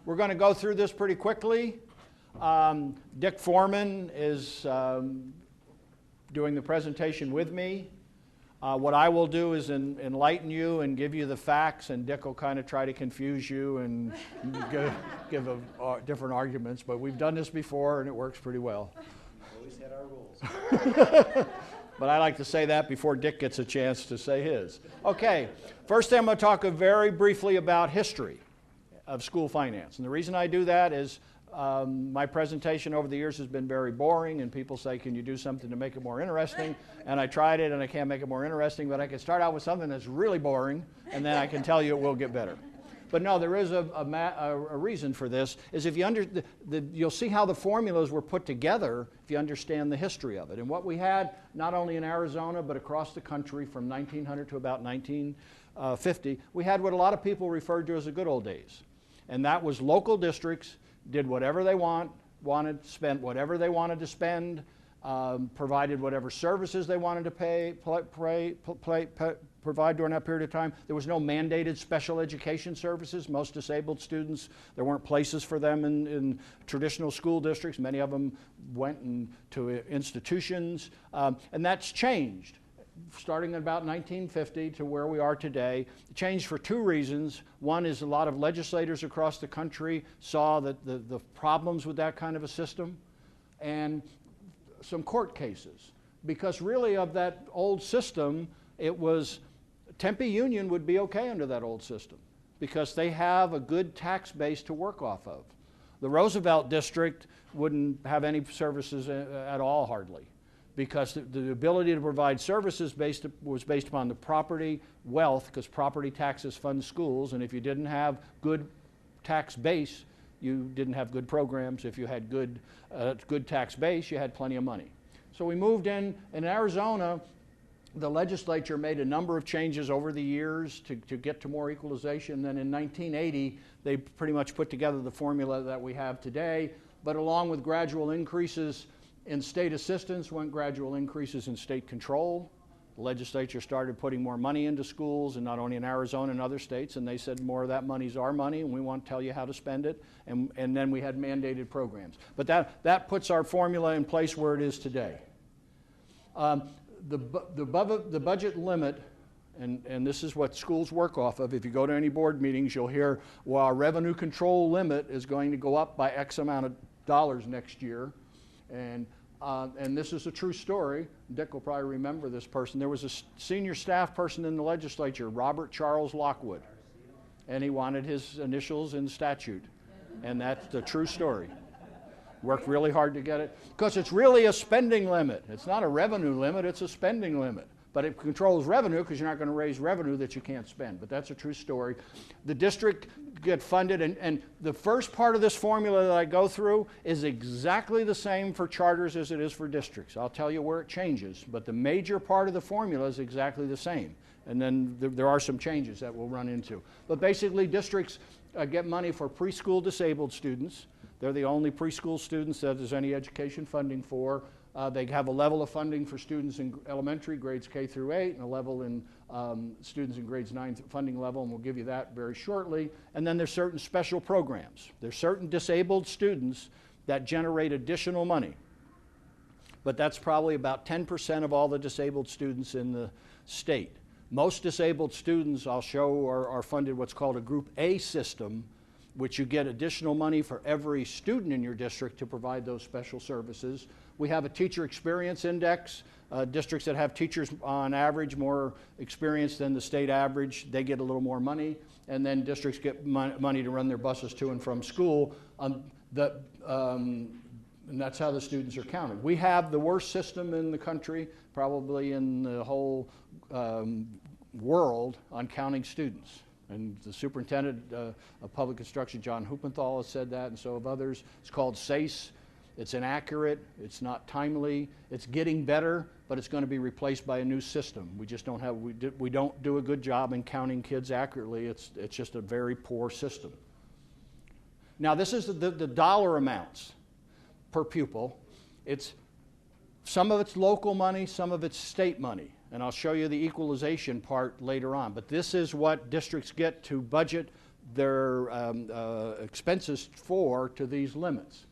We're going to go through this pretty quickly. Dick Foreman is doing the presentation with me. What I will do is enlighten you and give you the facts, and Dick will kind of try to confuse you and give different arguments. But we've done this before, and it works pretty well. Always had our rules. But I like to say that before Dick gets a chance to say his. Okay, first thing I'm going to talk very briefly about history of school finance. And the reason I do that is my presentation over the years has been very boring, and people say, can you do something to make it more interesting? And I tried it, and I can't make it more interesting, but I can start out with something that's really boring, and then I can tell you it will get better. But no, there is a reason for this, is if you you'll see how the formulas were put together if you understand the history of it. And what we had, not only in Arizona, but across the country from 1900 to about 1950, we had what a lot of people referred to as the good old days. And that was local districts did whatever they wanted, spent whatever they wanted to spend, provided whatever services they wanted to provide during that period of time. There was no mandated special education services. Most disabled students, there weren't places for them in traditional school districts. Many of them went to institutions, and that's changed. Starting in about 1950 to where we are today. It changed for two reasons. One is a lot of legislators across the country saw that the problems with that kind of a system, and some court cases. Because really of that old system, it was Tempe Union would be okay under that old system because they have a good tax base to work off of. The Roosevelt district wouldn't have any services at all hardly, because the ability to provide services was based upon the property wealth, because property taxes fund schools, and if you didn't have good tax base, you didn't have good programs. If you had good tax base, you had plenty of money. So we moved in Arizona. The legislature made a number of changes over the years to get to more equalization. Then in 1980, they pretty much put together the formula that we have today, but along with gradual increases in state assistance went gradual increases in state control. The legislature started putting more money into schools, and not only in Arizona and other states, and they said more of that money's our money, and we want to tell you how to spend it, and then we had mandated programs. But that puts our formula in place where it is today. The budget limit, and this is what schools work off of. If you go to any board meetings, you'll hear, well, our revenue control limit is going to go up by X amount of dollars next year. And this is a true story. Dick will probably remember this person. There was a senior staff person in the legislature, Robert Charles Lockwood, and he wanted his initials in statute. And that's the true story. Worked really hard to get it, because it's really a spending limit. It's not a revenue limit, it's a spending limit. But it controls revenue because you're not going to raise revenue that you can't spend. But that's a true story. The district get funded, and the first part of this formula that I go through is exactly the same for charters as it is for districts. I'll tell you where it changes, but the major part of the formula is exactly the same. And then there are some changes that we'll run into. But basically, districts get money for preschool disabled students. They're the only preschool students that there's any education funding for. They have a level of funding for students in elementary, grades K through 8, and a level in students in grades 9 funding level, and we'll give you that very shortly. And then there's certain special programs. There's certain disabled students that generate additional money. But that's probably about 10% of all the disabled students in the state. Most disabled students, I'll show, are funded what's called a Group A system, which you get additional money for every student in your district to provide those special services. We have a teacher experience index. Districts that have teachers on average more experience than the state average, they get a little more money. And then districts get money to run their buses to and from school. And that's how the students are counted. We have the worst system in the country, probably in the whole world, on counting students. And the superintendent of public instruction, John Huppenthal, has said that, and so have others. It's called SACE. It's inaccurate. It's not timely. It's getting better, but it's going to be replaced by a new system. We just don't have. We don't do a good job in counting kids accurately. It's just a very poor system. Now, this is the dollar amounts per pupil. Some of it's local money, some of it's state money. And I'll show you the equalization part later on. But this is what districts get to budget their expenses to these limits.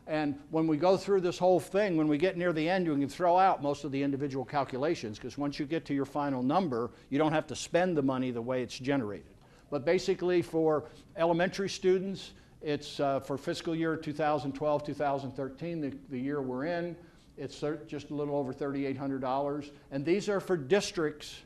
And when we go through this whole thing, when we get near the end, you can throw out most of the individual calculations, because once you get to your final number, you don't have to spend the money the way it's generated. But basically for elementary students, it's for fiscal year 2012-2013, the year we're in, it's just a little over $3,800. And these are for districts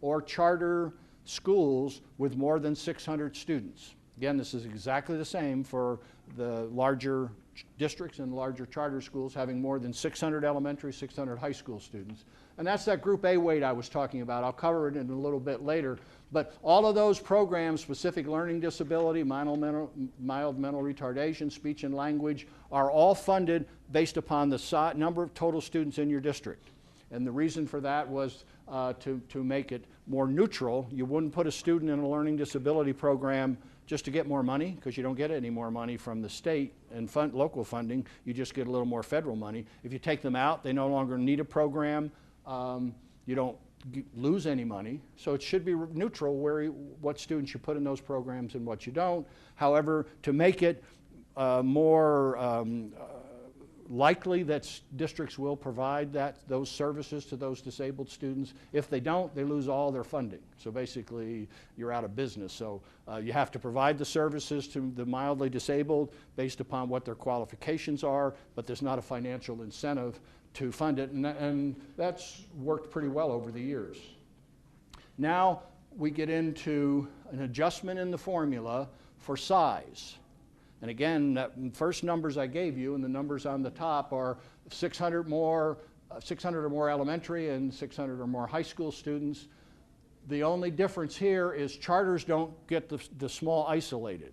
or charter schools with more than 600 students. Again, this is exactly the same for the larger districts and larger charter schools having more than 600 elementary, 600 high school students. And that's that Group A weight I was talking about. I'll cover it in a little bit later. But all of those programs, specific learning disability, mild mental retardation, speech and language, are all funded based upon the number of total students in your district. And the reason for that was to make it more neutral. You wouldn't put a student in a learning disability program just to get more money, because you don't get any more money from the state and local funding. You just get a little more federal money. If you take them out, they no longer need a program. You don't lose any money. So it should be neutral what students you put in those programs and what you don't. However, to make it more likely that districts will provide those services to those disabled students. If they don't, they lose all their funding. So basically, you're out of business. So you have to provide the services to the mildly disabled based upon what their qualifications are, but there's not a financial incentive to fund it, and that's worked pretty well over the years. Now we get into an adjustment in the formula for size. And again, the first numbers I gave you and the numbers on the top are 600 or more elementary and 600 or more high school students. The only difference here is charters don't get the small isolated.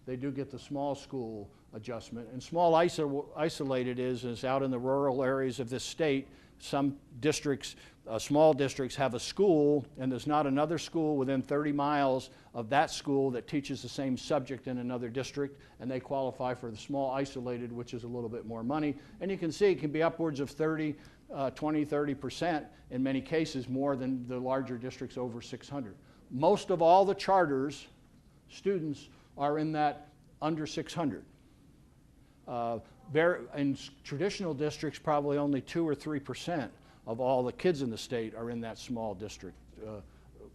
They do get the small school adjustment. And small isolated is out in the rural areas of this state. Some districts, small districts, have a school, and there's not another school within 30 miles of that school that teaches the same subject in another district, and they qualify for the small isolated, which is a little bit more money. And you can see it can be upwards of 20-30% in many cases, more than the larger districts over 600. Most of all the charters students are in that under 600. In traditional districts, probably only 2 or 3% of all the kids in the state are in that small district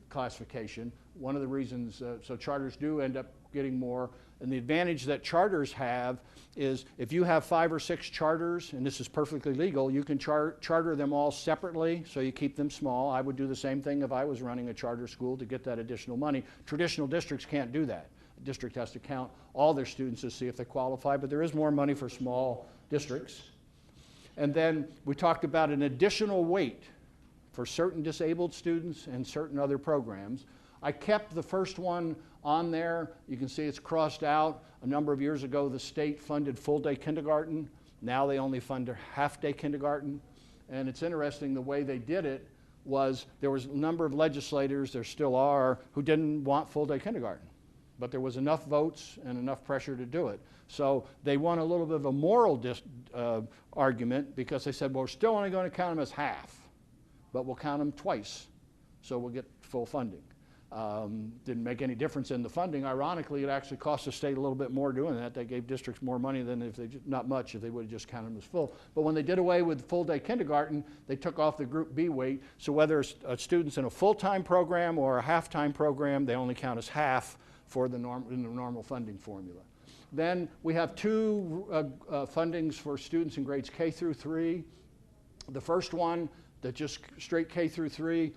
classification. One of the reasons, so charters do end up getting more. And the advantage that charters have is if you have 5 or 6 charters, and this is perfectly legal, you can charter them all separately, so you keep them small. I would do the same thing if I was running a charter school to get that additional money. Traditional districts can't do that. A district has to count all their students to see if they qualify, but there is more money for small districts. And then we talked about an additional weight for certain disabled students and certain other programs. I kept the first one on there. You can see it's crossed out. A number of years ago, the state funded full-day kindergarten. Now they only fund half-day kindergarten. And it's interesting, the way they did it was there was a number of legislators, there still are, who didn't want full-day kindergarten. But there was enough votes and enough pressure to do it. So they won a little bit of a moral argument, because they said, well, we're still only going to count them as half, but we'll count them twice, so we'll get full funding. Didn't make any difference in the funding. Ironically, it actually cost the state a little bit more doing that. They gave districts more money than if they, not much, if they would have just counted them as full. But when they did away with full-day kindergarten, they took off the Group B weight. So whether a student's in a full-time program or a half-time program, they only count as half for in the normal funding formula. Then we have 2 fundings for students in grades K through 3. The first one, that just straight K through 3,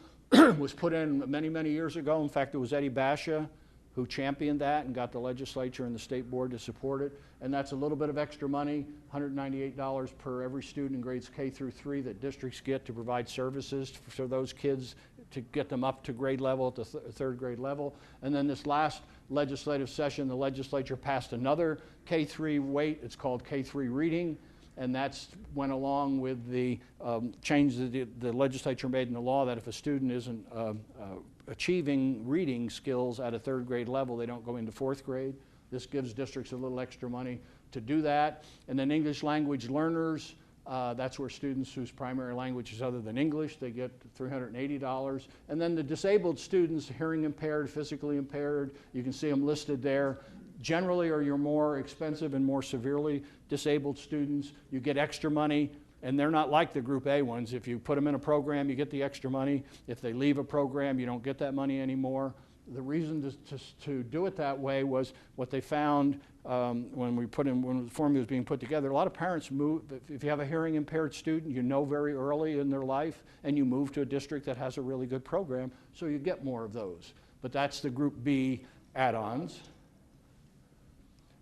was put in many, many years ago. In fact, it was Eddie Basha who championed that and got the legislature and the state board to support it. And that's a little bit of extra money, $198 per every student in grades K through 3 that districts get to provide services for those kids to get them up to grade level, at the 3rd grade level. And then this last legislative session, the legislature passed another K3 weight. It's called K3 reading. And that's went along with the change that the legislature made in the law, that if a student isn't achieving reading skills at a 3rd grade level, they don't go into 4th grade. This gives districts a little extra money to do that. And then English language learners, That's where students whose primary language is other than English, they get $380. And then the disabled students, hearing impaired, physically impaired, you can see them listed there. Generally are your more expensive and more severely disabled students. You get extra money, and they're not like the Group A ones. If you put them in a program, you get the extra money. If they leave a program, you don't get that money anymore. The reason to do it that way was what they found when the formula was being put together. A lot of parents move, if you have a hearing impaired student, you know very early in their life, and you move to a district that has a really good program, so you get more of those. But that's the Group B add-ons.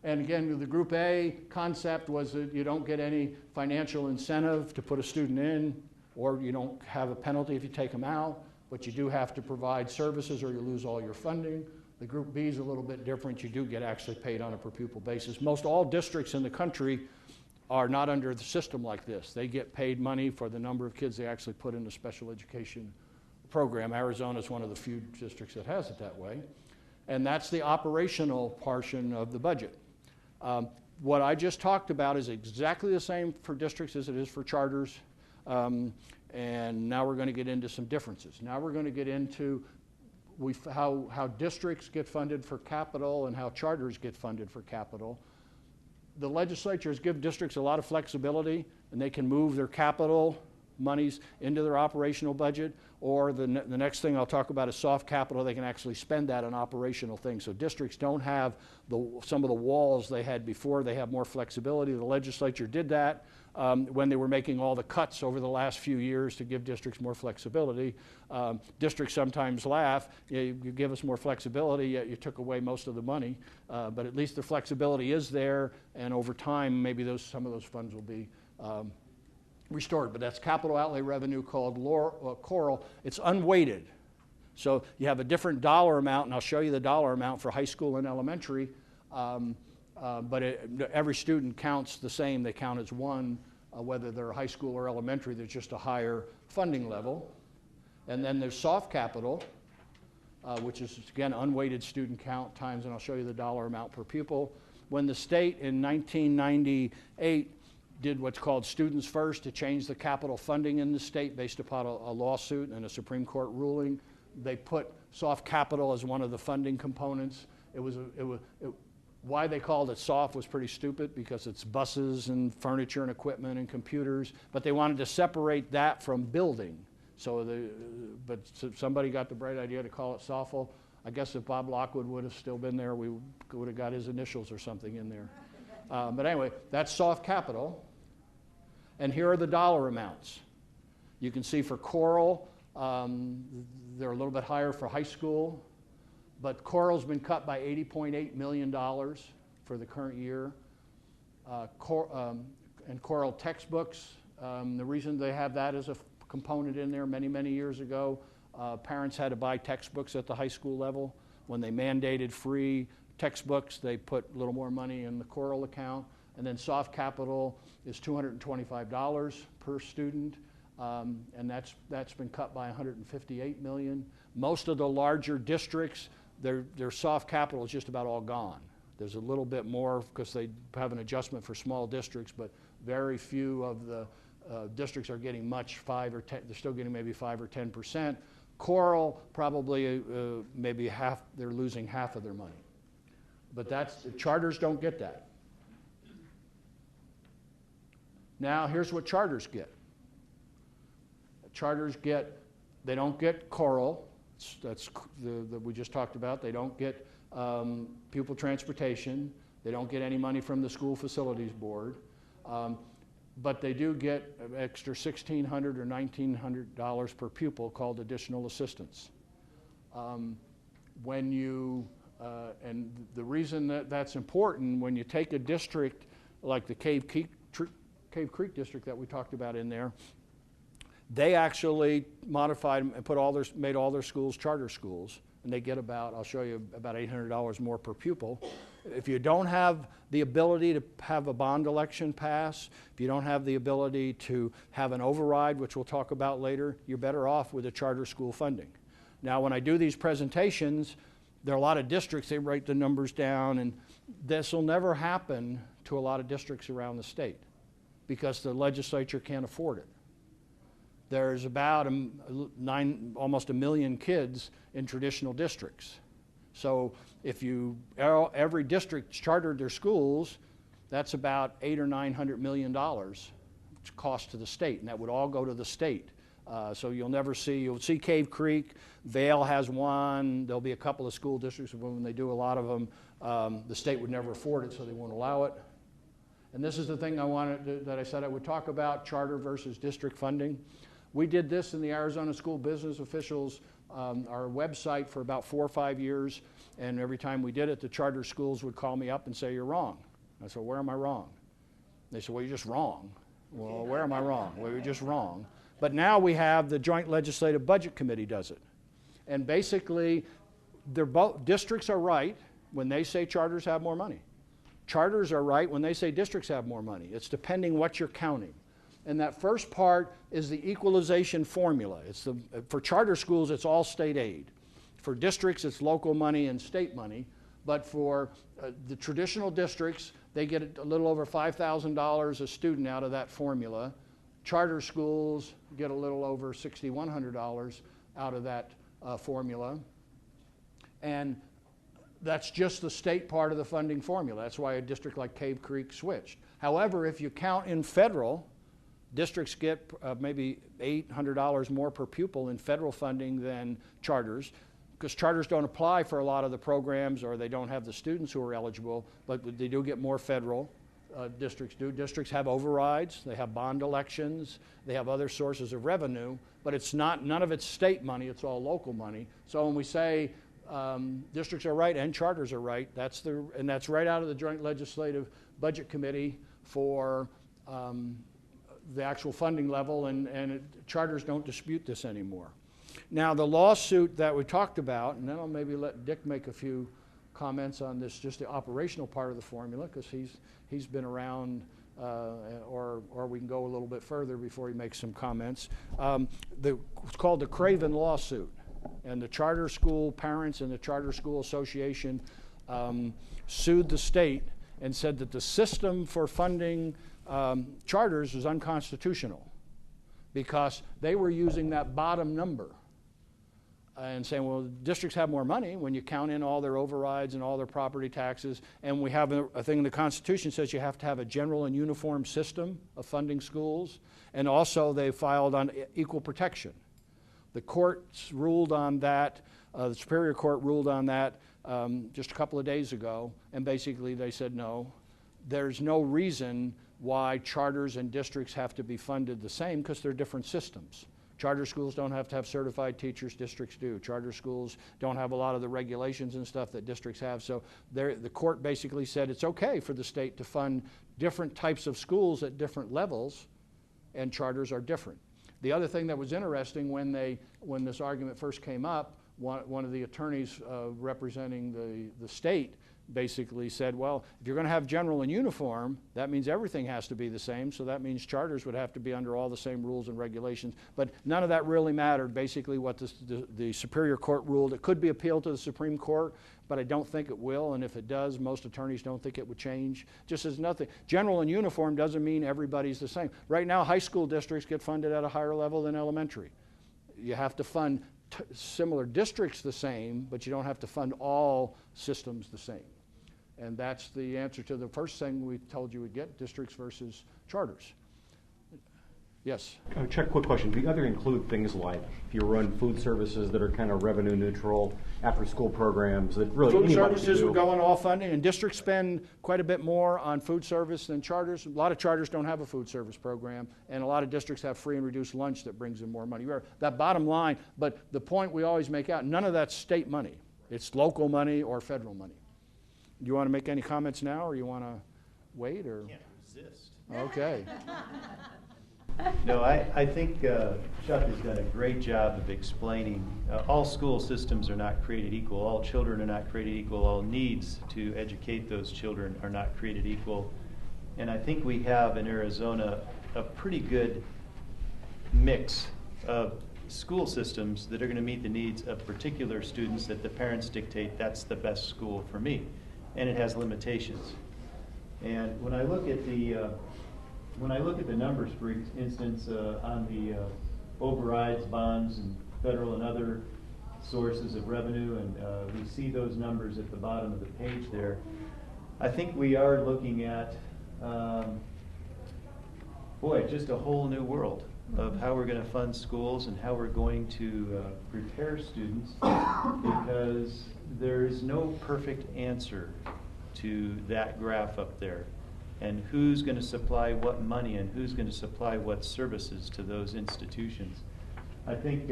And again, the Group A concept was that you don't get any financial incentive to put a student in, or you don't have a penalty if you take them out, but you do have to provide services or you lose all your funding. The Group B is a little bit different. You do get actually paid on a per pupil basis. Most all districts in the country are not under the system like this. They get paid money for the number of kids they actually put in a special education program. Arizona is one of the few districts that has it that way. And that's the operational portion of the budget. What I just talked about is exactly the same for districts as it is for charters. And now we're going to get into some differences. Now we're going to get into how districts get funded for capital and how charters get funded for capital. The legislatures give districts a lot of flexibility, and they can move their capital monies into their operational budget, or the next thing I'll talk about is soft capital. They can actually spend that on operational things. So districts don't have some of the walls they had before. They have more flexibility. The legislature did that when they were making all the cuts over the last few years to give districts more flexibility. Districts sometimes laugh. You give us more flexibility, yet you took away most of the money. But at least the flexibility is there, and over time, maybe some of those funds will be restored. But that's capital outlay revenue called Coral. It's unweighted. So you have a different dollar amount, and I'll show you the dollar amount for high school and elementary. But every student counts the same. They count as one, whether they're high school or elementary. There's just a higher funding level. And then there's soft capital, which is, again, unweighted student count times, and I'll show you the dollar amount per pupil. When the state in 1998 did what's called Students First to change the capital funding in the state based upon a lawsuit and a Supreme Court ruling, they put soft capital as one of the funding components. Why they called it soft was pretty stupid, because it's buses and furniture and equipment and computers, but they wanted to separate that from building. So somebody got the bright idea to call it softball. I guess if Bob Lockwood would have still been there, we would have got his initials or something in there. But anyway, that's soft capital. And here are the dollar amounts. You can see for Coral, they're a little bit higher for high school, but Coral's been cut by $80.8 million for the current year. And Coral textbooks, the reason they have that as a component in there many, many years ago, parents had to buy textbooks at the high school level. When they mandated free textbooks, they put a little more money in the Coral account. And then soft capital is $225 per student, and that's been cut by $158 million. Most of the larger districts, their soft capital is just about all gone. There's a little bit more because they have an adjustment for small districts, but very few of the districts are getting much, 5 or 10. They're still getting maybe 5 or 10%. Coral probably maybe half. They're losing half of their money. But charters don't get that. Now here's what charters get. Charters they don't get Coral. That's we just talked about. They don't get pupil transportation. They don't get any money from the School Facilities Board. But they do get an extra $1,600 or $1,900 per pupil called additional assistance. And the reason that's important, when you take a district like the Cave Creek district that we talked about in there, they actually modified and made all their schools charter schools, and they get I'll show you, about $800 more per pupil. If you don't have the ability to have a bond election pass, if you don't have the ability to have an override, which we'll talk about later, you're better off with a charter school funding. Now, when I do these presentations, there are a lot of districts, they write the numbers down, and this will never happen to a lot of districts around the state, because the legislature can't afford it. There's about almost a million kids in traditional districts. So if every district chartered their schools, that's about $800 or $900 million cost to the state, and that would all go to the state. So you'll see Cave Creek, Vail has one, there'll be a couple of school districts, when they do a lot of them, the state would never afford it, so they won't allow it. And this is the thing that I said I would talk about, charter versus district funding. We did this in the Arizona School Business Officials, our website, for about 4 or 5 years, and every time we did it, the charter schools would call me up and say, "You're wrong." I said, "Where am I wrong?" They said, "Well, you're just wrong." Well, where am I wrong? Well, you're just wrong. But now we have the Joint Legislative Budget Committee does it. And basically, districts are right when they say charters have more money. Charters are right when they say districts have more money. It's depending what you're counting. And that first part is the equalization formula. For charter schools, it's all state aid. For districts, it's local money and state money. But for the traditional districts, they get a little over $5,000 a student out of that formula. Charter schools get a little over $6,100 out of that formula. And that's just the state part of the funding formula. That's why a district like Cave Creek switched. However, if you count in federal, districts get maybe $800 more per pupil in federal funding than charters, because charters don't apply for a lot of the programs, or they don't have the students who are eligible, but they do get more federal. Districts do. Districts have overrides, they have bond elections, they have other sources of revenue, but none of it's state money, it's all local money. So when we say districts are right and charters are right, that's right out of the Joint Legislative Budget Committee for the actual funding level, and charters don't dispute this anymore. Now, the lawsuit that we talked about, and then I'll maybe let Dick make a few comments on this, just the operational part of the formula, because he's been around, or we can go a little bit further before he makes some comments. It's called the Kyrene lawsuit, and the charter school parents and the Charter School Association sued the state and said that the system for funding charters was unconstitutional because they were using that bottom number and saying, well, districts have more money when you count in all their overrides and all their property taxes, and we have a thing in the Constitution says you have to have a general and uniform system of funding schools, and also they filed on equal protection. The courts ruled on that, the Superior Court ruled on that just a couple of days ago, and basically they said no, there's no reason why charters and districts have to be funded the same because they're different systems. Charter schools don't have to have certified teachers, districts do. Charter schools don't have a lot of the regulations and stuff that districts have. So the court basically said it's okay for the state to fund different types of schools at different levels, and charters are different. The other thing that was interesting when this argument first came up, one of the attorneys representing the state basically said, well, if you're going to have general and uniform, that means everything has to be the same, so that means charters would have to be under all the same rules and regulations. But none of that really mattered. Basically what the Superior Court ruled, it could be appealed to the Supreme Court, but I don't think it will, and if it does, most attorneys don't think it would change. Just as nothing. General and uniform doesn't mean everybody's the same. Right now, high school districts get funded at a higher level than elementary. You have to fund similar districts the same, but you don't have to fund all systems the same. And that's the answer to the first thing we told you would get, districts versus charters. Yes? Check, quick question. Do you other include things like if you run food services that are kind of revenue neutral, after school programs that really food anybody services can do? would go on all funding, and districts spend quite a bit more on food service than charters. A lot of charters don't have a food service program, and a lot of districts have free and reduced lunch that brings in more money. That bottom line, but the point we always make out, none of that's state money. It's local money or federal money. Do you want to make any comments now, or you want to wait? Or? Can't resist. Okay. No, I think Chuck has done a great job of explaining all school systems are not created equal, all children are not created equal, all needs to educate those children are not created equal. And I think we have in Arizona a pretty good mix of school systems that are going to meet the needs of particular students that the parents dictate that's the best school for me. And it has limitations. And when I look at the when I look at the numbers, for instance, on the overrides, bonds, and federal and other sources of revenue, and we see those numbers at the bottom of the page there, I think we are looking at, just a whole new world of how we're going to fund schools and how we're going to prepare students, because there is no perfect answer to that graph up there, and who's going to supply what money and who's going to supply what services to those institutions. I think,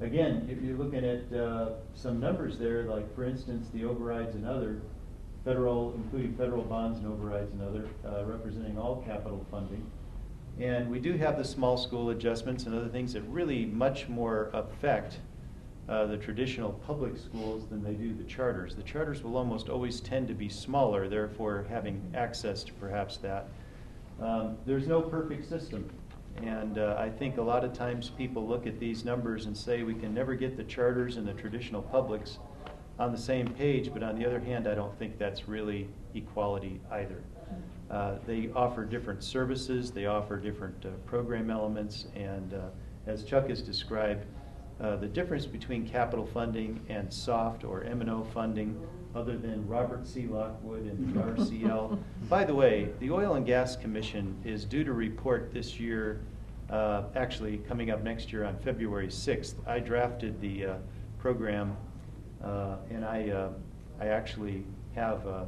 again, if you're looking at some numbers there, like for instance the overrides and other federal, including federal bonds and overrides and other, representing all capital funding. And we do have the small school adjustments and other things that really much more affect the traditional public schools than they do the charters. The charters will almost always tend to be smaller, therefore having access to perhaps that. There's no perfect system. And I think a lot of times people look at these numbers and say we can never get the charters and the traditional publics on the same page, but on the other hand, I don't think that's really equality either. They offer different services, they offer different program elements, and as Chuck has described, the difference between capital funding and soft or M&O funding, other than Robert C. Lockwood and the RCL. By the way, the Oil and Gas Commission is due to report this year, actually coming up next year on February 6th. I drafted the program, and I actually have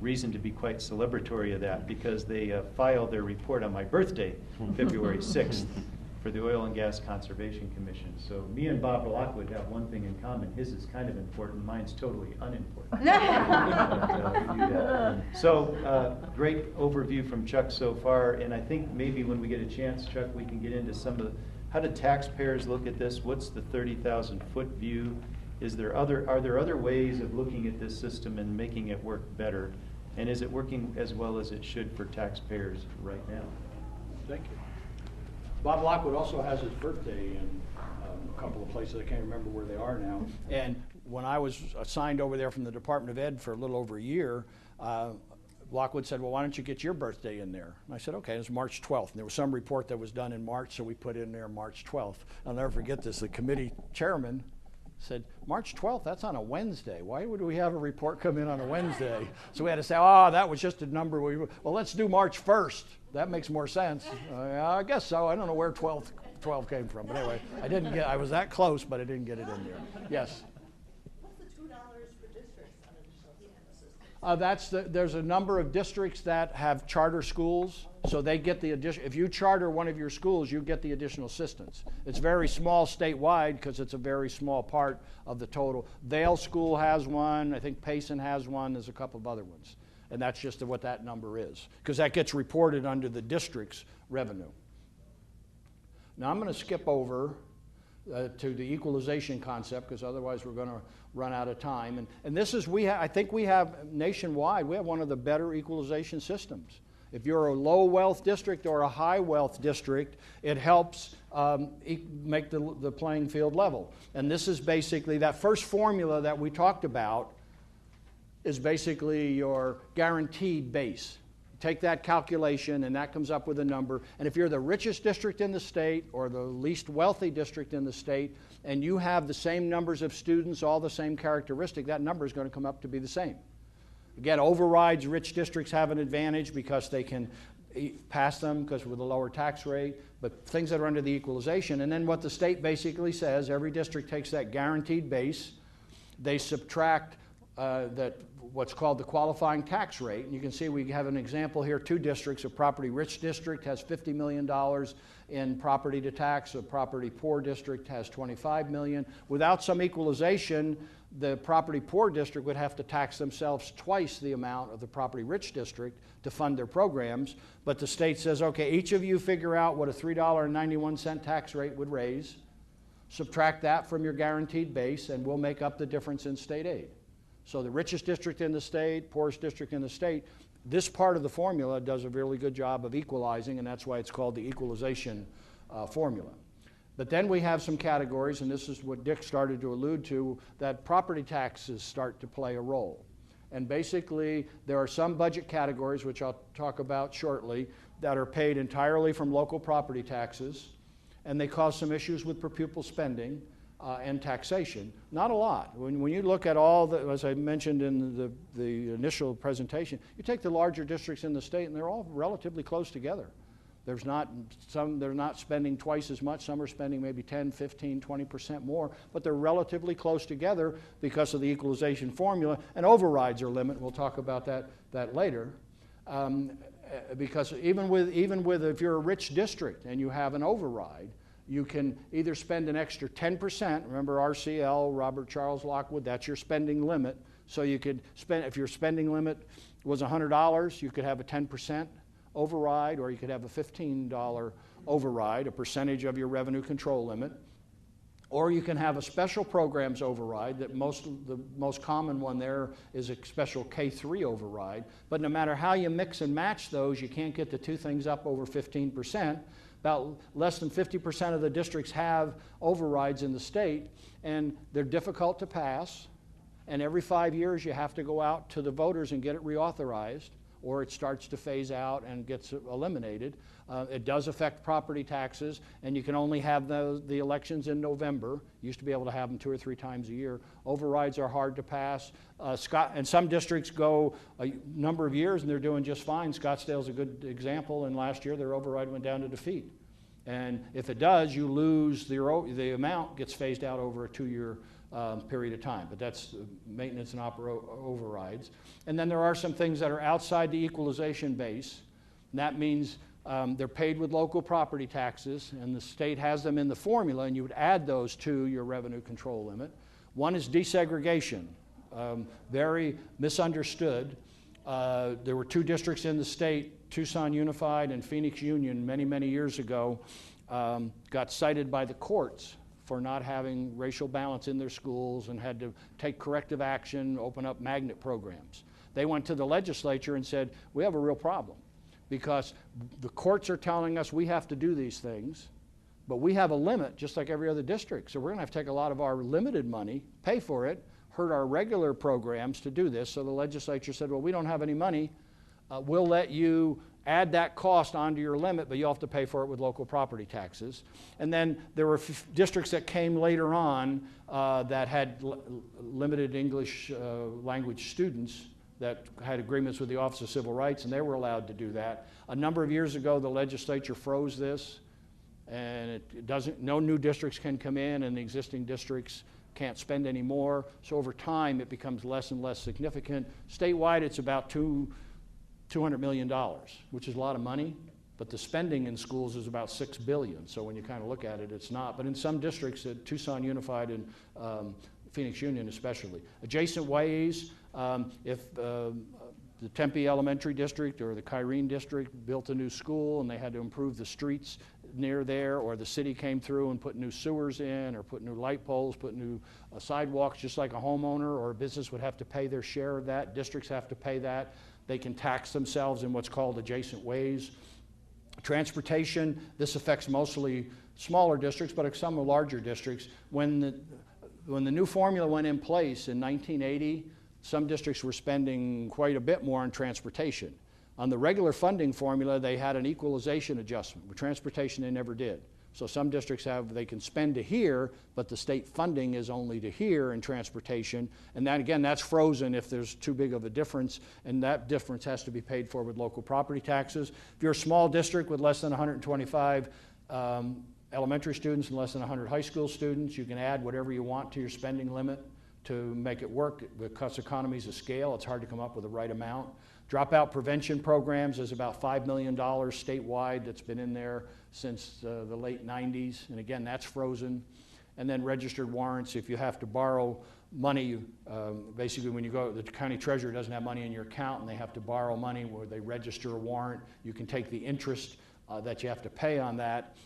reason to be quite celebratory of that, because they filed their report on my birthday, February 6th. For the Oil and Gas Conservation Commission. So me and Bob Lockwood have one thing in common. His is kind of important, mine's totally unimportant. But, we do that. So great overview from Chuck so far, and I think maybe when we get a chance, Chuck, we can get into some of the, how do taxpayers look at this? What's the 30,000 foot view? Are there other ways of looking at this system and making it work better? And is it working as well as it should for taxpayers right now? Thank you. Bob Lockwood also has his birthday in a couple of places. I can't remember where they are now. And when I was assigned over there from the Department of Ed for a little over a year, Lockwood said, well, why don't you get your birthday in there? And I said, okay, it's March 12th. And there was some report that was done in March, so we put in there March 12th. I'll never forget this. The committee chairman said, March 12th, that's on a Wednesday. Why would we have a report come in on a Wednesday? So we had to say, oh, that was just a number. Well, let's do March 1st. That makes more sense. I guess so. I don't know where 12 came from. But anyway, I was that close, but I didn't get it in there. Yes? What's the $2 for districts on additional system? There's a number of districts that have charter schools, so they get the addition. If you charter one of your schools, you get the additional assistance. It's very small statewide because it's a very small part of the total. Vail School has one. I think Payson has one. There's a couple of other ones. And that's just what that number is, because that gets reported under the district's revenue. Now I'm going to skip over to the equalization concept, because otherwise we're going to run out of time. And this is, I think we have nationwide, we have one of the better equalization systems. If you're a low wealth district or a high wealth district, it helps make the playing field level. And this is basically that first formula that we talked about is basically your guaranteed base. Take that calculation and that comes up with a number. And if you're the richest district in the state or the least wealthy district in the state and you have the same numbers of students, all the same characteristic, that number is going to come up to be the same. Again, overrides, rich districts have an advantage because they can pass them because with a lower tax rate, but things that are under the equalization. And then what the state basically says, every district takes that guaranteed base, they subtract what's called the qualifying tax rate. And you can see we have an example here, two districts. A property rich district has $50 million in property to tax. A property poor district has $25 million. Without some equalization, the property poor district would have to tax themselves twice the amount of the property rich district to fund their programs. But the state says, okay, each of you figure out what a $3.91 tax rate would raise. Subtract that from your guaranteed base, and we'll make up the difference in state aid. So the richest district in the state, poorest district in the state, this part of the formula does a really good job of equalizing, and that's why it's called the equalization formula. But then we have some categories, and this is what Dick started to allude to, that property taxes start to play a role. And basically, there are some budget categories, which I'll talk about shortly, that are paid entirely from local property taxes, and they cause some issues with per pupil spending and taxation. Not a lot. When you look at all the, as I mentioned in the initial presentation, you take the larger districts in the state, and they're all relatively close together. There's not some, they're not spending twice as much. Some are spending maybe 10, 15, 20% more, but they're relatively close together because of the equalization formula, and overrides are limited. We'll talk about that later. Because even with if you're a rich district and you have an override, you can either spend an extra 10%. Remember RCL, Robert Charles Lockwood, that's your spending limit. So you could spend, if your spending limit was $100, you could have a 10% override, or you could have a $15 override, a percentage of your revenue control limit. Or you can have a special programs override. That the most common one there is a special K3 override. But no matter how you mix and match those, you can't get the two things up over 15%. About less than 50% of the districts have overrides in the state, and they're difficult to pass. And every 5 years you have to go out to the voters and get it reauthorized, or it starts to phase out and gets eliminated. It does affect property taxes, and you can only have the elections in November. You used to be able to have them 2 or 3 times a year. Overrides are hard to pass. And some districts go a number of years and they're doing just fine. Scottsdale's a good example, and last year their override went down to defeat. And if it does, you lose the amount gets phased out over a 2-year period of time, but that's maintenance and overrides. And then there are some things that are outside the equalization base, and that means they're paid with local property taxes, and the state has them in the formula, and you would add those to your revenue control limit. One is desegregation, very misunderstood. There were 2 districts in the state, Tucson Unified and Phoenix Union, many, many years ago, got cited by the courts for not having racial balance in their schools and had to take corrective action, open up magnet programs. They went to the legislature and said, we have a real problem because the courts are telling us we have to do these things, but we have a limit just like every other district. So we're gonna have to take a lot of our limited money, pay for it, hurt our regular programs to do this. So the legislature said, well, we don't have any money. We'll let you add that cost onto your limit, but you'll have to pay for it with local property taxes. And then there were districts that came later on that had limited English language students that had agreements with the Office of Civil Rights, and they were allowed to do that. A number of years ago, the legislature froze this, and it doesn't, no new districts can come in, and the existing districts can't spend any more. So over time, it becomes less and less significant. Statewide, it's about $200 million, which is a lot of money, but the spending in schools is about $6 billion. So when you kind of look at it, it's not. But in some districts, at Tucson Unified and Phoenix Union especially. Adjacent ways, if the Tempe Elementary District or the Kyrene District built a new school and they had to improve the streets near there, or the city came through and put new sewers in, or put new light poles, put new sidewalks, just like a homeowner or a business would have to pay their share of that. Districts have to pay that. They can tax themselves in what's called adjacent ways. Transportation, this affects mostly smaller districts, but some larger districts. When the new formula went in place in 1980, some districts were spending quite a bit more on transportation. On the regular funding formula, they had an equalization adjustment. With transportation, they never did. So some districts they can spend to here, but the state funding is only to here in transportation. And that, again, that's frozen if there's too big of a difference, and that difference has to be paid for with local property taxes. If you're a small district with less than 125 elementary students and less than 100 high school students, you can add whatever you want to your spending limit to make it work. Because economies of scale, it's hard to come up with the right amount. Dropout prevention programs is about $5 million statewide that's been in there since the late 90s. And again, that's frozen. And then registered warrants, if you have to borrow money, basically when you go, the county treasurer doesn't have money in your account and they have to borrow money where they register a warrant, you can take the interest that you have to pay on that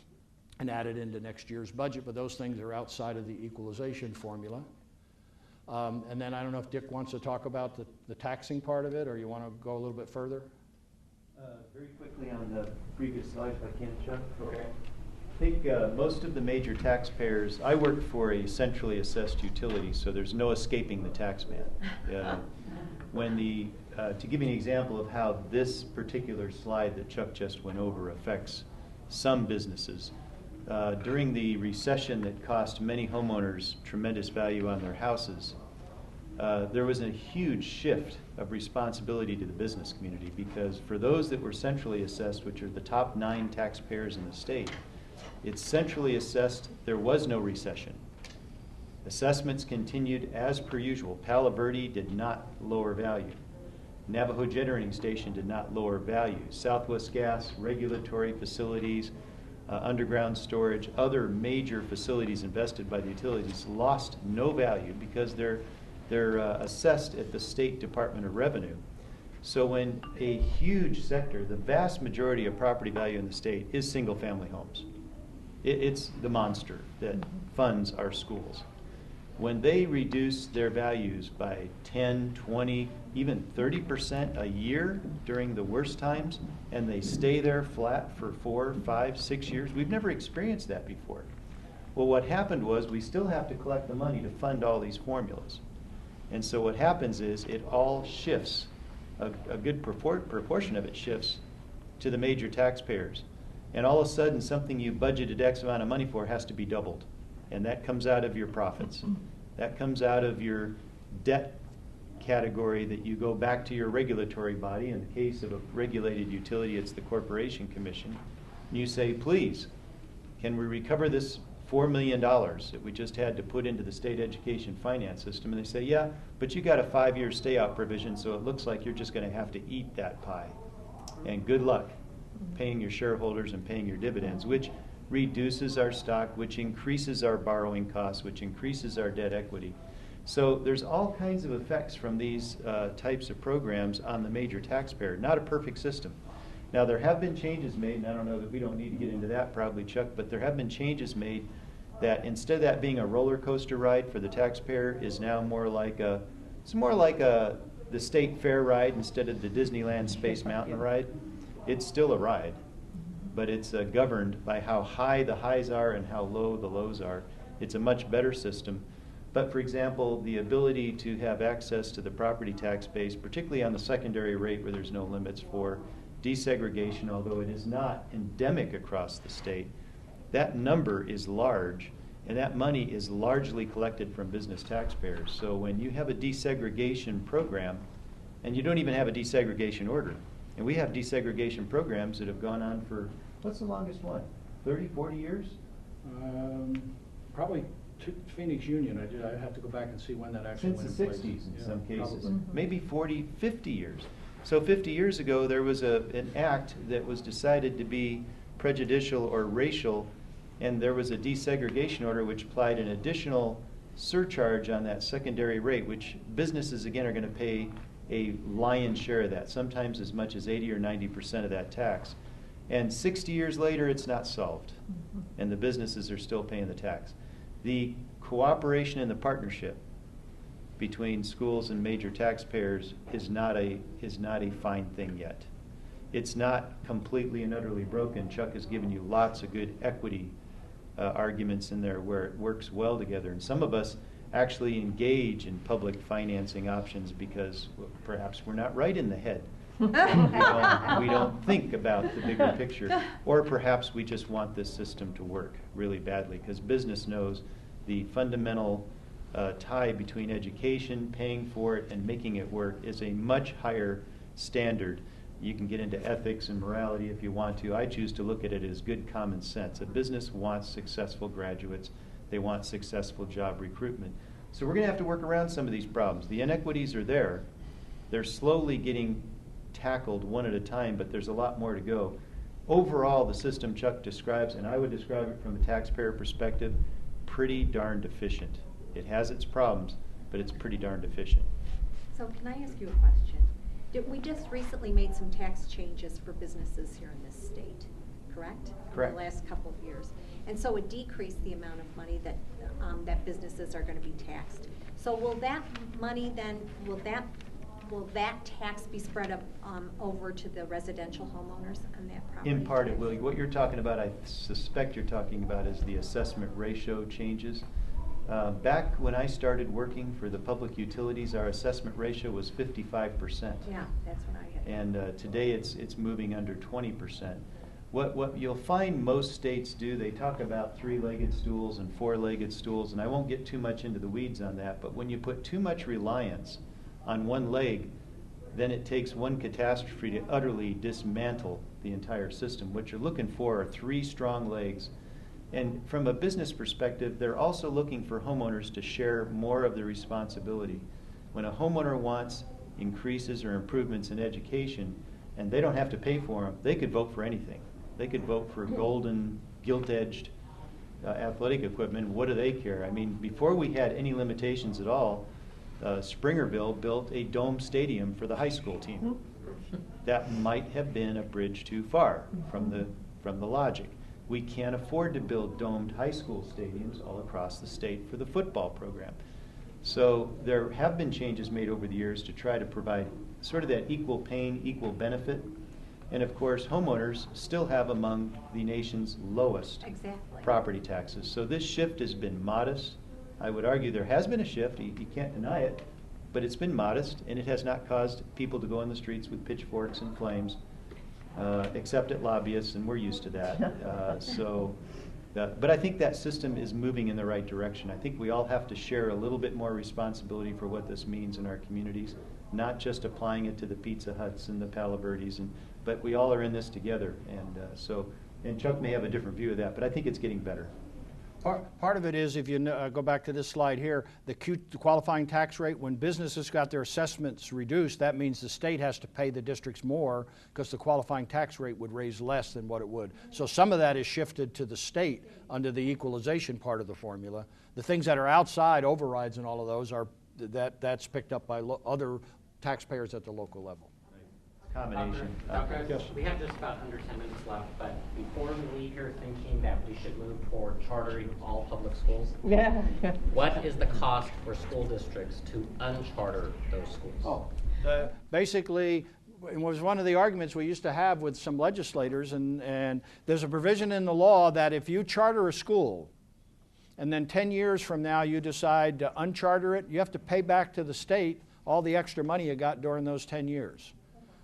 and add it into next year's budget. But those things are outside of the equalization formula. And then I don't know if Dick wants to talk about the taxing part of it, or you want to go a little bit further? Very quickly on the previous slide, if I can, Chuck. Okay. I think most of the major taxpayers, I work for a centrally assessed utility, so there's no escaping the tax man. when to give you an example of how this particular slide that Chuck just went over affects some businesses. During the recession that cost many homeowners tremendous value on their houses, there was a huge shift of responsibility to the business community, because for those that were centrally assessed, which are the top 9 taxpayers in the state, it's centrally assessed. There was no recession. Assessments continued as per usual. Palo Verde did not lower value. Navajo Generating Station did not lower value. Southwest Gas, regulatory facilities, underground storage, other major facilities invested by the utilities lost no value because they're assessed at the State Department of Revenue. So when a huge sector, the vast majority of property value in the state is single-family homes. It's the monster that funds our schools. When they reduce their values by 10, 20, even 30% a year during the worst times, and they stay there flat for 4, 5, 6 years, we've never experienced that before. Well, what happened was we still have to collect the money to fund all these formulas. And so what happens is it all shifts, a good proportion of it shifts to the major taxpayers. And all of a sudden, something you budgeted X amount of money for has to be doubled. And that comes out of your profits. That comes out of your debt category that you go back to your regulatory body. In the case of a regulated utility, it's the Corporation Commission. And you say, please, can we recover this $4 million that we just had to put into the state education finance system? And they say, yeah, but you got a 5-year stay-out provision, so it looks like you're just going to have to eat that pie. And good luck paying your shareholders and paying your dividends, which reduces our stock, which increases our borrowing costs, which increases our debt equity. So there's all kinds of effects from these types of programs on the major taxpayer. Not a perfect system. Now, there have been changes made, and I don't know that we don't need to get into that probably, Chuck, but there have been changes made that instead of that being a roller coaster ride for the taxpayer is now more like the state fair ride instead of the Disneyland Space Mountain ride. It's still a ride, but it's governed by how high the highs are and how low the lows are. It's a much better system. But for example, the ability to have access to the property tax base, particularly on the secondary rate where there's no limits for desegregation, although it is not endemic across the state, that number is large, and that money is largely collected from business taxpayers. So when you have a desegregation program, and you don't even have a desegregation order, and we have desegregation programs that have gone on for, what's the longest one? 30, 40 years? Probably Phoenix Union. I have to go back and see when that actually went in place. Since the 60s in some cases. Probably. Maybe 40, 50 years. So 50 years ago, there was an act that was decided to be prejudicial or racial, and there was a desegregation order which applied an additional surcharge on that secondary rate, which businesses, again, are going to pay a lion's share of that, sometimes as much as 80 or 90% of that tax. And 60 years later, it's not solved, and the businesses are still paying the tax. The cooperation and the partnership between schools and major taxpayers is not a fine thing yet. It's not completely and utterly broken. Chuck has given you lots of good equity arguments in there where it works well together. And some of us actually engage in public financing options because perhaps we're not right in the head. we don't think about the bigger picture. Or perhaps we just want this system to work really badly because business knows the fundamental tie between education, paying for it, and making it work is a much higher standard. You can get into ethics and morality if you want to. I choose to look at it as good common sense. A business wants successful graduates. They want successful job recruitment. So we're going to have to work around some of these problems. The inequities are there. They're slowly getting tackled one at a time, but there's a lot more to go. Overall, the system Chuck describes, and I would describe it from a taxpayer perspective, pretty darn deficient. It has its problems, but it's pretty darn deficient. So can I ask you a question? We just recently made some tax changes for businesses here in this state, correct? Correct. In the last couple of years. And so it decreased the amount of money that that businesses are going to be taxed. So will that money then, will that tax be spread up over to the residential homeowners on that property? In part it will. What you're talking about, I suspect you're talking about, is the assessment ratio changes. Back when I started working for the public utilities, our assessment ratio was 55%. Yeah, that's what I had. And today it's moving under 20%. What you'll find most states do, they talk about three-legged stools and four-legged stools, and I won't get too much into the weeds on that, but when you put too much reliance on one leg, then it takes one catastrophe to utterly dismantle the entire system. What you're looking for are three strong legs. And from a business perspective, they're also looking for homeowners to share more of the responsibility. When a homeowner wants increases or improvements in education, and they don't have to pay for them, they could vote for anything. They could vote for golden, gilt-edged athletic equipment. What do they care? I mean, before we had any limitations at all, Springerville built a dome stadium for the high school team. That might have been a bridge too far from the logic. We can't afford to build domed high school stadiums all across the state for the football program. So there have been changes made over the years to try to provide sort of that equal pain, equal benefit. And of course, homeowners still have among the nation's lowest property taxes. So this shift has been modest. I would argue there has been a shift, you can't deny it, but it's been modest, and it has not caused people to go on the streets with pitchforks and flames, except at lobbyists, and we're used to that. But I think that system is moving in the right direction. I think we all have to share a little bit more responsibility for what this means in our communities, not just applying it to the Pizza Huts and the Palo Verdes, but we all are in this together. And Chuck may have a different view of that, but I think it's getting better. Part of it is, if you go back to this slide here, the qualifying tax rate, when businesses got their assessments reduced, that means the state has to pay the districts more because the qualifying tax rate would raise less than what it would. So some of that is shifted to the state under the equalization part of the formula. The things that are outside overrides and all of those that's picked up by other taxpayers at the local level. Combination. Dr. Yes. We have just about under 10 minutes left, but before we leave here thinking that we should move toward chartering all public schools, what is the cost for school districts to uncharter those schools? Basically, it was one of the arguments we used to have with some legislators, and there's a provision in the law that if you charter a school and then 10 years from now you decide to uncharter it, you have to pay back to the state all the extra money you got during those 10 years.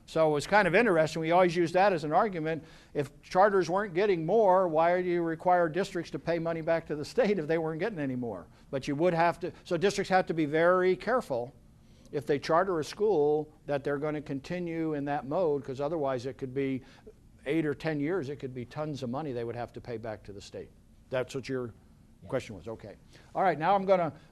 So it was kind of interesting. We always used that as an argument. If charters weren't getting more, why do you require districts to pay money back to the state if they weren't getting any more? But you would have to, so districts have to be very careful if they charter a school that they're going to continue in that mode, because otherwise it could be 8 or 10 years, it could be tons of money they would have to pay back to the state. That's what your question was. Okay. All right, now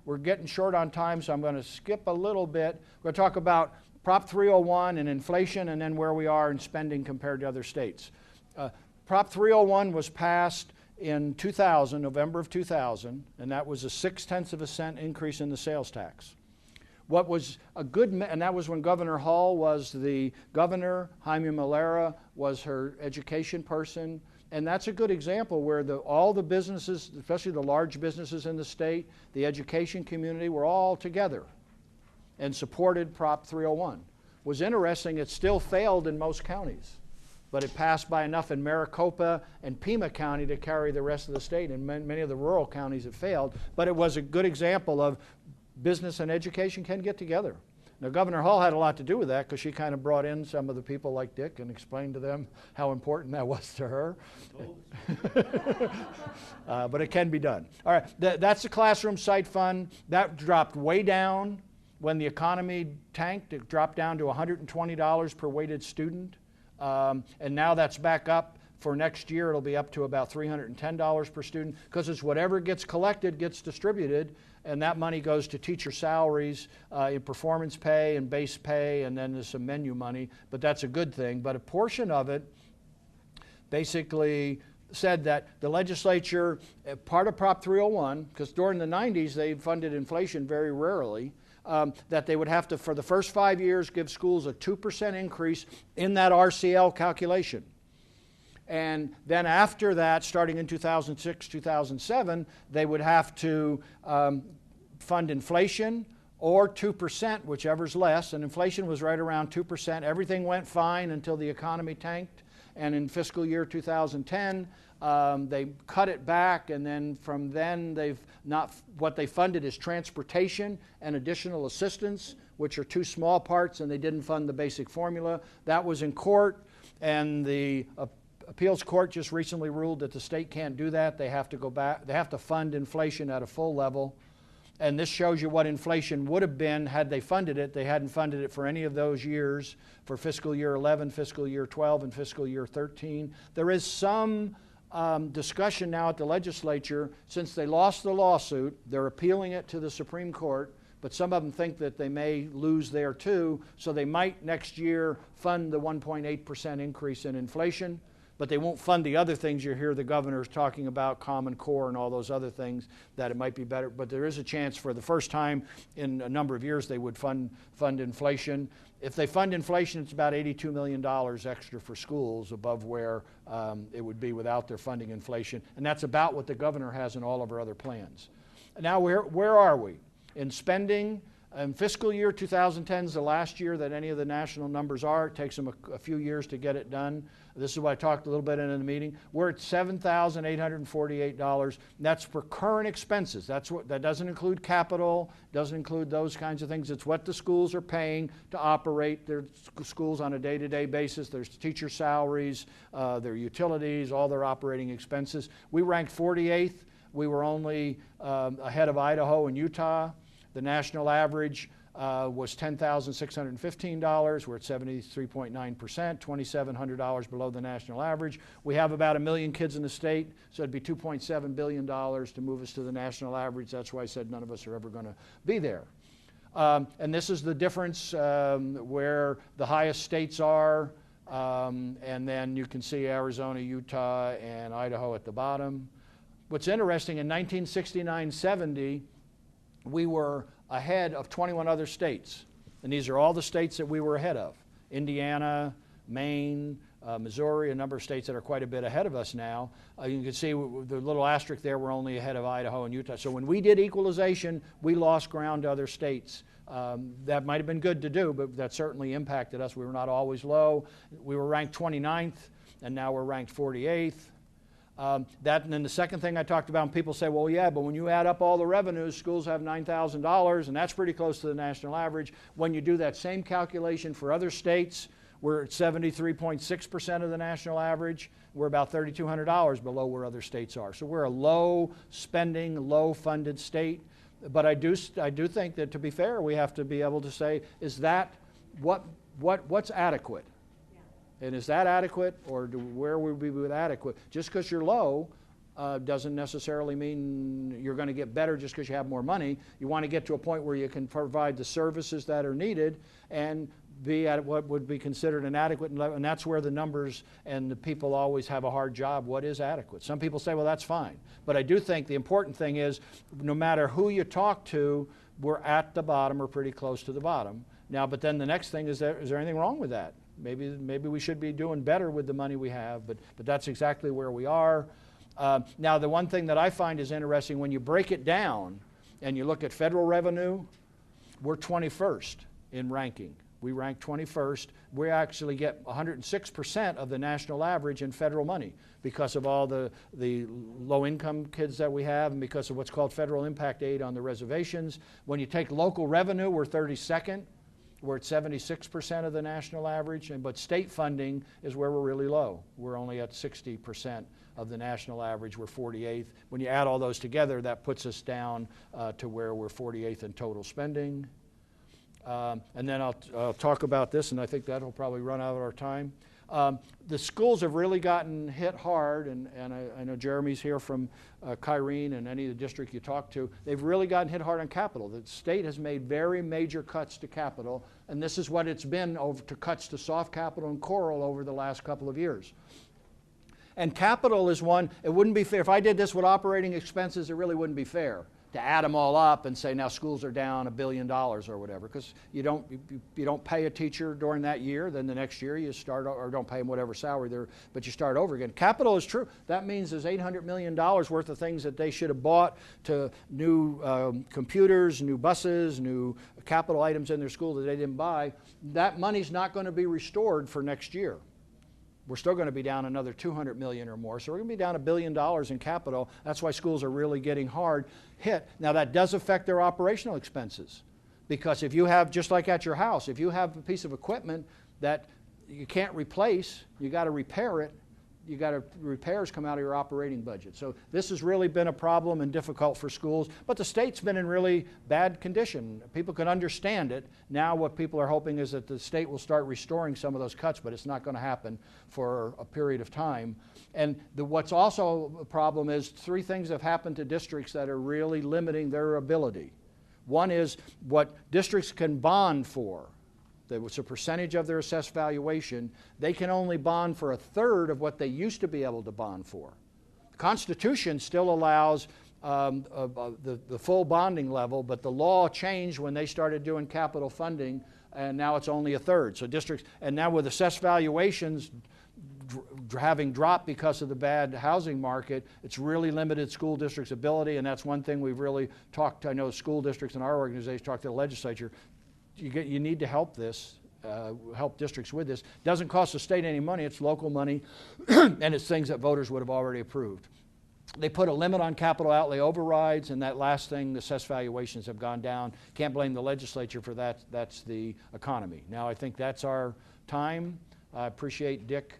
we're getting short on time, so I'm going to skip a little bit. We're going to talk about Prop 301 and inflation, and then where we are in spending compared to other states. Prop 301 was passed in 2000, November of 2000, and that was a 0.6 cent increase in the sales tax. What was a good, and that was when Governor Hall was the governor, Jaime Malera was her education person, and that's a good example where all the businesses, especially the large businesses in the state, the education community, were all together and supported Prop 301. Was interesting, it still failed in most counties, but it passed by enough in Maricopa and Pima County to carry the rest of the state. In many of the rural counties it failed, but it was a good example of business and education can get together. Now, Governor Hall had a lot to do with that because she kind of brought in some of the people like Dick and explained to them how important that was to her. But it can be done. All right, that's the classroom site fund. That dropped way down. When the economy tanked, it dropped down to $120 per weighted student. And now that's back up. For next year, it'll be up to about $310 per student, because it's whatever gets collected gets distributed, and that money goes to teacher salaries, in performance pay and base pay, and then there's some menu money, but that's a good thing. But a portion of it basically said that the legislature, part of Prop 301, because during the 90s they funded inflation very rarely, that they would have to, for the first 5 years, give schools a 2% increase in that RCL calculation. And then after that, starting in 2006, 2007, they would have to fund inflation or 2%, whichever's less. And inflation was right around 2%. Everything went fine until the economy tanked. and in fiscal year 2010, they cut it back, and then from then they've not, what they funded is transportation and additional assistance, which are two small parts, and they didn't fund the basic formula. That was in court, and the appeals court just recently ruled that the state can't do that. They have to go back, they have to fund inflation at a full level. And this shows you what inflation would have been had they funded it. They hadn't funded it for any of those years, for fiscal year 11, fiscal year 12, and fiscal year 13. There is some discussion now at the legislature. Since they lost the lawsuit, they're appealing it to the Supreme Court, but some of them think that they may lose there too, so they might next year fund the 1.8% increase in inflation, but they won't fund the other things you hear the governors talking about, Common Core and all those other things, that it might be better. But there is a chance for the first time in a number of years they would fund inflation. If they fund inflation, it's about $82 million extra for schools above where it would be without their funding inflation. And that's about what the governor has in all of our other plans. Now, where are we? In spending, fiscal year 2010 is the last year that any of the national numbers are. It takes them a few years to get it done. This is what I talked a little bit in the meeting. We're at $7,848. That's for current expenses. That doesn't include capital, doesn't include those kinds of things. It's what the schools are paying to operate their schools on a day-to-day basis. There's teacher salaries, their utilities, all their operating expenses. We ranked 48th. We were only ahead of Idaho and Utah. The national average was $10,615. We're at 73.9%, $2,700 below the national average. We have about 1 million kids in the state, so it'd be $2.7 billion to move us to the national average. That's why I said none of us are ever going to be there. And this is the difference where the highest states are, and then you can see Arizona, Utah, and Idaho at the bottom. What's interesting, in 1969-70, we were ahead of 21 other states. And these are all the states that we were ahead of. Indiana, Maine, Missouri, a number of states that are quite a bit ahead of us now. You can see the little asterisk there, we're only ahead of Idaho and Utah. So when we did equalization, we lost ground to other states. That might have been good to do, but that certainly impacted us. We were not always low. We were ranked 29th, and now we're ranked 48th. And then the second thing I talked about, and people say, well, yeah, but when you add up all the revenues, schools have $9,000, and that's pretty close to the national average. When you do that same calculation for other states, we're at 73.6% of the national average. We're about $3,200 below where other states are. So we're a low spending, low funded state. But I do think that, to be fair, we have to be able to say, is that what's adequate? And is that adequate, or where would we be adequate? Just because you're low doesn't necessarily mean you're going to get better just because you have more money. You want to get to a point where you can provide the services that are needed and be at what would be considered an adequate level. And that's where the numbers and the people always have a hard job. What is adequate? Some people say, well, that's fine. But I do think the important thing is, no matter who you talk to, we're at the bottom or pretty close to the bottom. Now, but then the next thing is there anything wrong with that? Maybe we should be doing better with the money we have, but that's exactly where we are. Now, the one thing that I find is interesting, when you break it down and you look at federal revenue, we're 21st in ranking. We rank 21st. We actually get 106% of the national average in federal money because of all the low-income kids that we have and because of what's called federal impact aid on the reservations. When you take local revenue, we're 32nd. We're at 76% of the national average, but state funding is where we're really low. We're only at 60% of the national average. We're 48th. When you add all those together, that puts us down to where we're 48th in total spending. And then I'll talk about this, and I think that'll probably run out of our time. The schools have really gotten hit hard, and I know Jeremy's here from Kyrene and any of the district you talk to. They've really gotten hit hard on capital. The state has made very major cuts to capital, and this is what it's been over to cuts to soft capital and coral over the last couple of years. And capital is one, it wouldn't be fair. If I did this with operating expenses, it really wouldn't be fair to add them all up and say now schools are down $1 billion or whatever, because you don't pay a teacher during that year, then the next year you start, or don't pay them whatever salary they're, but you start over again. Capital is true. That means there's $800 million worth of things that they should have bought, to new computers, new buses, new capital items in their school that they didn't buy. That money's not going to be restored for next year. we're still going to be down another 200 million or more. So we're going to be down $1 billion in capital. That's why schools are really getting hard hit. Now that does affect their operational expenses, because if you have, just like at your house, if you have a piece of equipment that you can't replace, you got to repair it, repairs come out of your operating budget. So this has really been a problem and difficult for schools, but the state's been in really bad condition. People can understand it. Now what people are hoping is that the state will start restoring some of those cuts, but it's not going to happen for a period of time. And what's also a problem is 3 things have happened to districts that are really limiting their ability. One is what districts can bond for. That was a percentage of their assessed valuation. They can only bond for 1/3 of what they used to be able to bond for. The Constitution still allows the full bonding level, but the law changed when they started doing capital funding, and now it's only 1/3. So districts, and now with assessed valuations having dropped because of the bad housing market, it's really limited school districts' ability, and that's one thing we've really talked to. I know school districts in our organization talked to the legislature. You need to help this, help districts with this. Doesn't cost the state any money, it's local money, and it's things that voters would have already approved. They put a limit on capital outlay overrides, and that last thing, the assessed valuations have gone down. Can't blame the legislature for that, that's the economy. Now I think that's our time. I appreciate Dick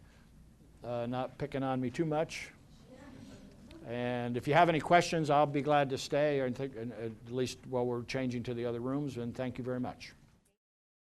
not picking on me too much. And if you have any questions, I'll be glad to stay, or at least while we're changing to the other rooms, and thank you very much.